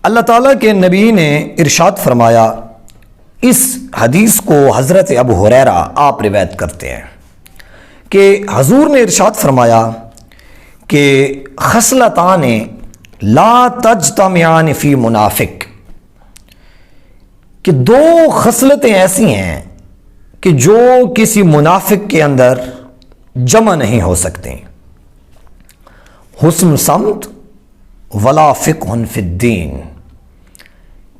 اللہ تعالیٰ کے نبی نے ارشاد فرمایا، اس حدیث کو حضرت ابو ہریرہ آپ روایت کرتے ہیں کہ حضور نے ارشاد فرمایا کہ خصلتان لا تجتمعان فی منافق، کہ دو خصلتیں ایسی ہیں کہ جو کسی منافق کے اندر جمع نہیں ہو سکتے، حسن سمت ولا فقہ فی الدین،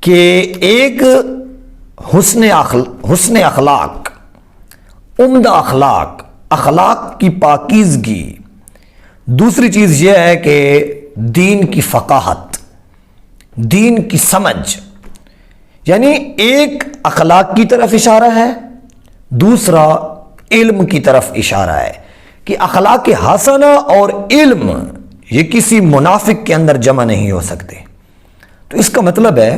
کہ ایک حسن اخلاق، عمدہ اخلاق کی پاکیزگی، دوسری چیز یہ ہے کہ دین کی فقاہت، دین کی سمجھ، یعنی ایک اخلاق کی طرف اشارہ ہے، دوسرا علم کی طرف اشارہ ہے کہ اخلاق حسنہ اور علم یہ کسی منافق کے اندر جمع نہیں ہو سکتے۔ تو اس کا مطلب ہے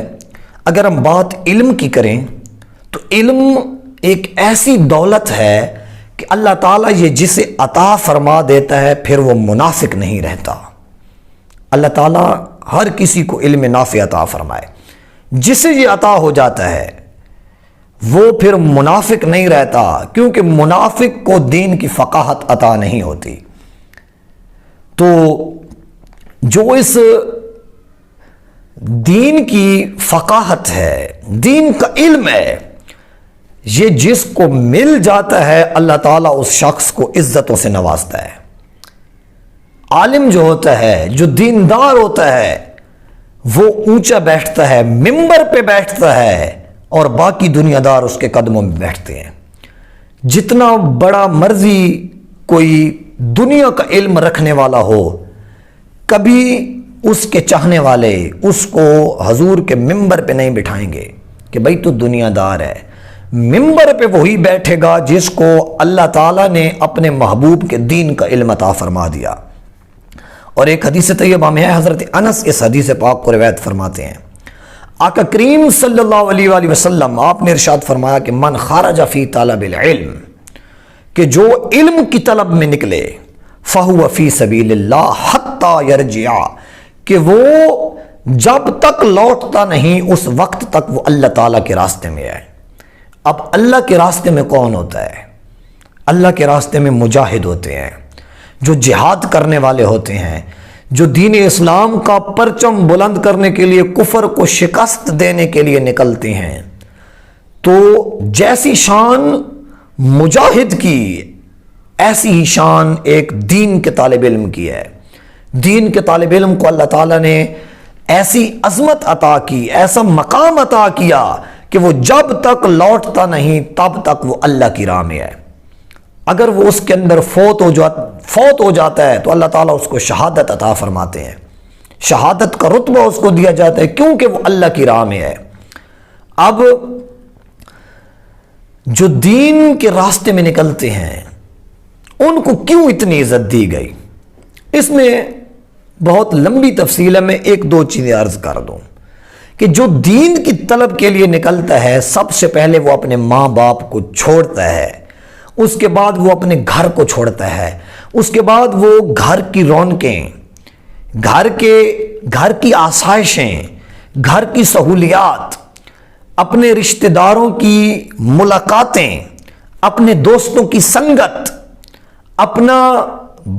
اگر ہم بات علم کی کریں تو علم ایک ایسی دولت ہے کہ اللہ تعالیٰ یہ جسے عطا فرما دیتا ہے پھر وہ منافق نہیں رہتا۔ اللہ تعالیٰ ہر کسی کو علم نافع عطا فرمائے، جسے یہ عطا ہو جاتا ہے وہ پھر منافق نہیں رہتا، کیونکہ منافق کو دین کی فقاہت عطا نہیں ہوتی۔ تو جو اس دین کی فقاہت ہے، دین کا علم ہے، یہ جس کو مل جاتا ہے اللہ تعالیٰ اس شخص کو عزتوں سے نوازتا ہے۔ عالم جو ہوتا ہے، جو دیندار ہوتا ہے، وہ اونچا بیٹھتا ہے، ممبر پہ بیٹھتا ہے اور باقی دنیا دار اس کے قدموں میں بیٹھتے ہیں۔ جتنا بڑا مرضی کوئی دنیا کا علم رکھنے والا ہو، کبھی اس کے چاہنے والے اس کو حضور کے ممبر پہ نہیں بٹھائیں گے کہ بھائی تو دنیا دار ہے۔ ممبر پہ وہی بیٹھے گا جس کو اللہ تعالیٰ نے اپنے محبوب کے دین کا علم عطا فرما دیا۔ اور ایک حدیث طیبہ میں ہے، حضرت انس اس حدیث پاک کو روایت فرماتے ہیں، آقا کریم صلی اللہ علیہ وآلہ وسلم آپ نے ارشاد فرمایا کہ من خرج فی طلب العلم، کہ جو علم کی طلب میں نکلے، فہو فی سبیل اللہ حتی یرجع، کہ وہ جب تک لوٹتا نہیں اس وقت تک وہ اللہ تعالیٰ کے راستے میں ہے۔ اب اللہ کے راستے میں کون ہوتا ہے؟ اللہ کے راستے میں مجاہد ہوتے ہیں، جو جہاد کرنے والے ہوتے ہیں، جو دین اسلام کا پرچم بلند کرنے کے لیے کفر کو شکست دینے کے لیے نکلتے ہیں۔ تو جیسی شان مجاہد کی، ایسی ہی شان ایک دین کے طالب علم کی ہے۔ دین کے طالب علم کو اللہ تعالیٰ نے ایسی عظمت عطا کی، ایسا مقام عطا کیا کہ وہ جب تک لوٹتا نہیں تب تک وہ اللہ کی راہ میں ہے۔ اگر وہ اس کے اندر فوت ہو جاتا ہے تو اللہ تعالیٰ اس کو شہادت عطا فرماتے ہیں، شہادت کا رتبہ اس کو دیا جاتا ہے، کیونکہ وہ اللہ کی راہ میں ہے۔ اب جو دین کے راستے میں نکلتے ہیں ان کو کیوں اتنی عزت دی گئی؟ اس میں بہت لمبی تفصیل ہے، میں ایک دو چیزیں عرض کر دوں کہ جو دین کی طلب کے لیے نکلتا ہے سب سے پہلے وہ اپنے ماں باپ کو چھوڑتا ہے، اس کے بعد وہ اپنے گھر کو چھوڑتا ہے، اس کے بعد وہ گھر کی رونقیں، گھر کی آسائشیں، گھر کی سہولیات، اپنے رشتہ داروں کی ملاقاتیں، اپنے دوستوں کی سنگت، اپنا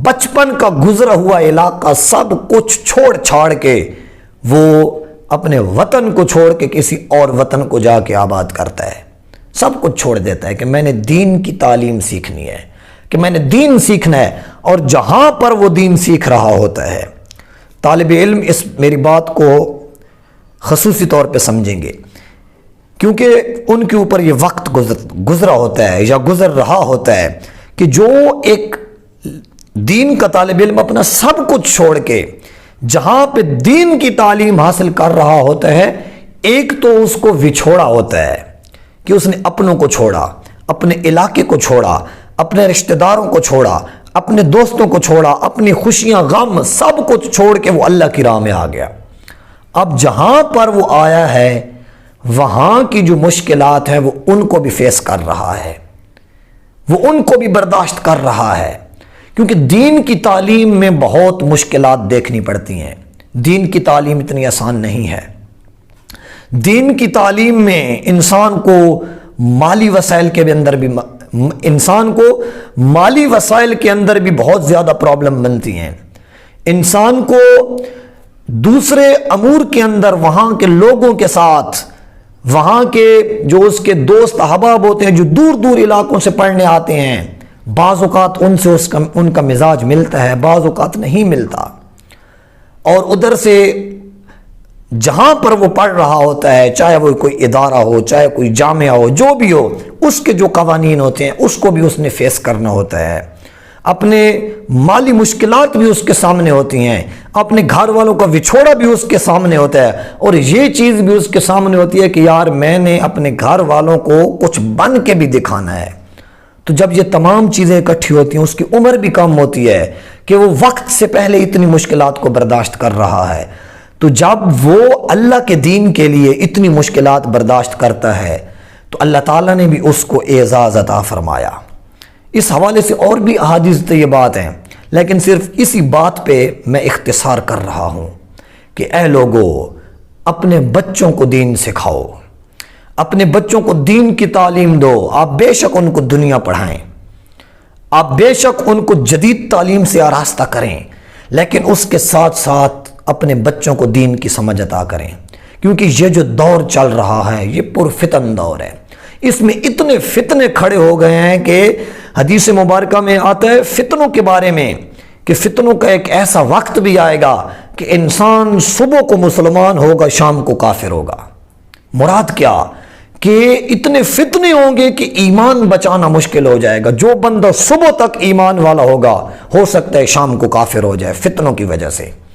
بچپن کا گزرا ہوا علاقہ، سب کچھ چھوڑ چھاڑ کے وہ اپنے وطن کو چھوڑ کے کسی اور وطن کو جا کے آباد کرتا ہے، سب کچھ چھوڑ دیتا ہے کہ میں نے دین کی تعلیم سیکھنی ہے، کہ میں نے دین سیکھنا ہے۔ اور جہاں پر وہ دین سیکھ رہا ہوتا ہے، طالب علم اس میری بات کو خصوصی طور پہ سمجھیں گے، کیونکہ ان کے اوپر یہ وقت گزرا ہوتا ہے یا گزر رہا ہوتا ہے کہ جو ایک دین کا طالب علم اپنا سب کچھ چھوڑ کے جہاں پہ دین کی تعلیم حاصل کر رہا ہوتا ہے، ایک تو اس کو وچھوڑا ہوتا ہے کہ اس نے اپنوں کو چھوڑا، اپنے علاقے کو چھوڑا، اپنے رشتہ داروں کو چھوڑا، اپنے دوستوں کو چھوڑا، اپنی خوشیاں غم سب کچھ چھوڑ کے وہ اللہ کی راہ میں آ گیا۔ اب جہاں پر وہ آیا ہے وہاں کی جو مشکلات ہیں وہ ان کو بھی فیس کر رہا ہے، وہ ان کو بھی برداشت کر رہا ہے، کیونکہ دین کی تعلیم میں بہت مشکلات دیکھنی پڑتی ہیں، دین کی تعلیم اتنی آسان نہیں ہے۔ دین کی تعلیم میں انسان کو مالی وسائل کے اندر بھی بہت زیادہ پرابلم بنتی ہیں. انسان کو دوسرے امور کے اندر وہاں کے لوگوں کے ساتھ، وہاں کے جو اس کے دوست احباب ہوتے ہیں جو دور دور علاقوں سے پڑھنے آتے ہیں، بعض اوقات ان سے ان کا مزاج ملتا ہے، بعض اوقات نہیں ملتا. اور ادھر سے جہاں پر وہ پڑھ رہا ہوتا ہے، چاہے وہ کوئی ادارہ ہو، چاہے کوئی جامعہ ہو، جو بھی ہو، اس کے جو قوانین ہوتے ہیں اس کو بھی اس نے فیس کرنا ہوتا ہے. اپنے مالی مشکلات بھی اس کے سامنے ہوتی ہیں، اپنے گھر والوں کا وچھوڑا بھی اس کے سامنے ہوتا ہے، اور یہ چیز بھی اس کے سامنے ہوتی ہے کہ یار میں نے اپنے گھر والوں کو کچھ بن کے بھی دکھانا ہے. تو جب یہ تمام چیزیں اکٹھی ہوتی ہیں، اس کی عمر بھی کم ہوتی ہے کہ وہ وقت سے پہلے اتنی مشکلات کو برداشت کر رہا ہے. تو جب وہ اللہ کے دین کے لیے اتنی مشکلات برداشت کرتا ہے تو اللہ تعالیٰ نے بھی اس کو اعزاز عطا فرمایا. اس حوالے سے اور بھی احادیث طیبات ہیں، لیکن صرف اسی بات پہ میں اختصار کر رہا ہوں کہ اے لوگو، اپنے بچوں کو دین سکھاؤ، اپنے بچوں کو دین کی تعلیم دو. آپ بے شک ان کو دنیا پڑھائیں، آپ بے شک ان کو جدید تعلیم سے آراستہ کریں، لیکن اس کے ساتھ ساتھ اپنے بچوں کو دین کی سمجھ عطا کریں، کیونکہ یہ جو دور چل رہا ہے یہ پرفتن دور ہے. اس میں اتنے فتنے کھڑے ہو گئے ہیں کہ حدیث مبارکہ میں آتا ہے فتنوں کے بارے میں کہ فتنوں کا ایک ایسا وقت بھی آئے گا کہ انسان صبح کو مسلمان ہوگا، شام کو کافر ہوگا. مراد کیا کہ اتنے فتنے ہوں گے کہ ایمان بچانا مشکل ہو جائے گا. جو بندہ صبح تک ایمان والا ہوگا ہو سکتا ہے شام کو کافر ہو جائے فتنوں کی وجہ سے.